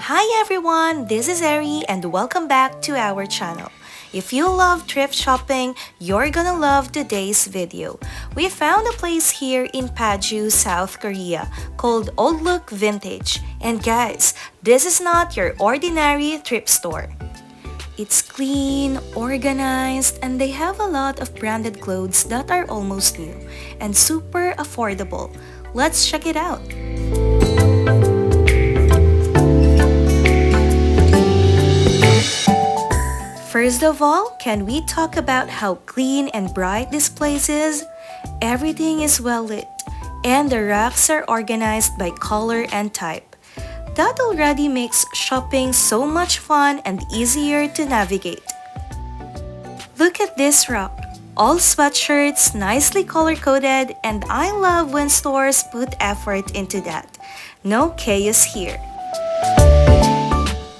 Hi everyone, this is Eri and welcome back to our channel. If you love thrift shopping, you're gonna love today's video. We found a place here in Paju, South Korea called Oldlook Vintage. And guys, this is not your ordinary thrift store. It's clean, organized, and they have a lot of branded clothes that are almost new and super affordable. Let's check it out. First of all, can we talk about how clean and bright this place is? Everything is well lit, and the racks are organized by color and type. That already makes shopping so much fun and easier to navigate. Look at this rack. All sweatshirts, nicely color-coded, and I love when stores put effort into that. No chaos here.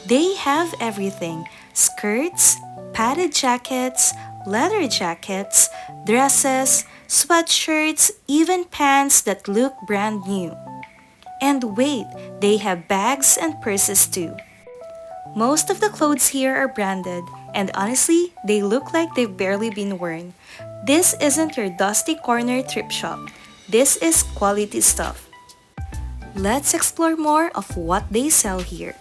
They have everything. Skirts, padded jackets, leather jackets, dresses, sweatshirts, even pants that look brand new. And wait, they have bags and purses too. Most of the clothes here are branded, and honestly, they look like they've barely been worn. This isn't your dusty corner thrift shop. This is quality stuff. Let's explore more of what they sell here.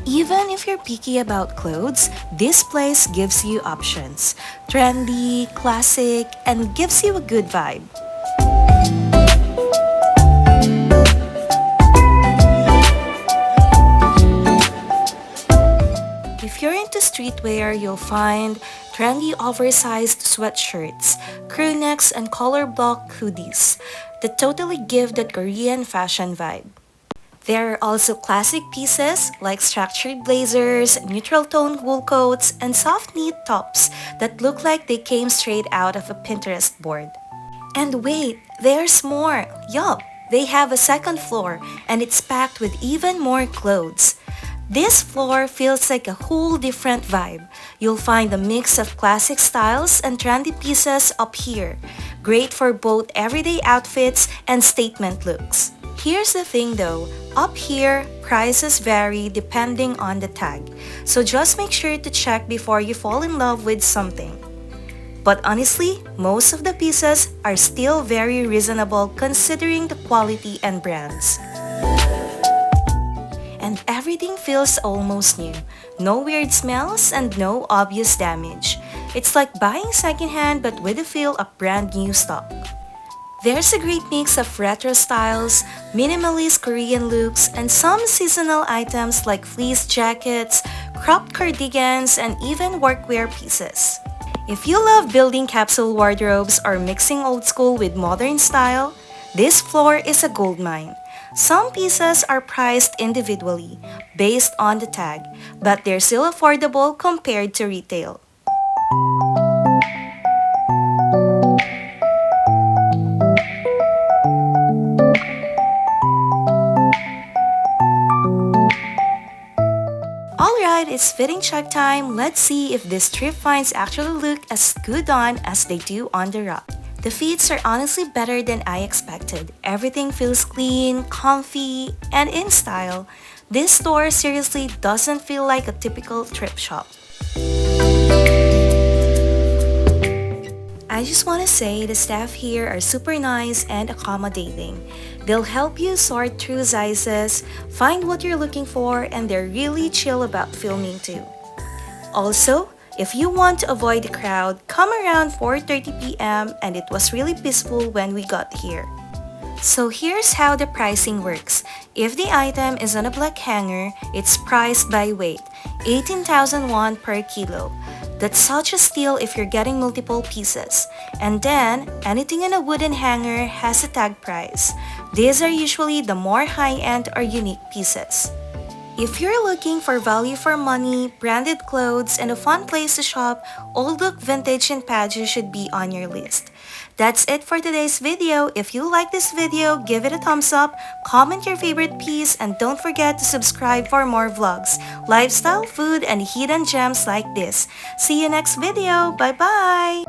Even if you're picky about clothes, this place gives you options. Trendy, classic, and gives you a good vibe. If you're into streetwear, you'll find trendy oversized sweatshirts, crew necks, and color block hoodies that totally give that Korean fashion vibe. There are also classic pieces like structured blazers, neutral tone wool coats, and soft knit tops that look like they came straight out of a Pinterest board. And wait, there's more! Yup, they have a second floor and it's packed with even more clothes. This floor feels like a whole different vibe. You'll find a mix of classic styles and trendy pieces up here. Great for both everyday outfits and statement looks. Here's the thing though, up here, prices vary depending on the tag, so just make sure to check before you fall in love with something. But honestly, most of the pieces are still very reasonable considering the quality and brands. And everything feels almost new. No weird smells and no obvious damage. It's like buying secondhand but with a feel of brand new stock. There's a great mix of retro styles, minimalist Korean looks, and some seasonal items like fleece jackets, cropped cardigans, and even workwear pieces. If you love building capsule wardrobes or mixing old school with modern style, this floor is a goldmine. Some pieces are priced individually, based on the tag, but they're still affordable compared to retail. Alright, it's fitting check time. Let's see if these thrift finds actually look as good on as they do on the rack. The fits are honestly better than I expected. Everything feels clean, comfy, and in style. This store seriously doesn't feel like a typical thrift shop. I just want to say the staff here are super nice and accommodating. They'll help you sort through sizes, find what you're looking for, and they're really chill about filming too. Also, If you want to avoid the crowd, come around 4:30 p.m. and it was really peaceful when we got here. So here's how the pricing works. If the item is on a black hanger, it's priced by weight, 18,000 won per kilo. That's such a steal if you're getting multiple pieces. And then, anything in a wooden hanger has a tag price. These are usually the more high-end or unique pieces. If you're looking for value for money, branded clothes, and a fun place to shop, Oldlook Vintage and Paju should be on your list. That's it for today's video. If you like this video, give it a thumbs up, comment your favorite piece, and don't forget to subscribe for more vlogs, lifestyle, food, and hidden gems like this. See you next video. Bye-bye!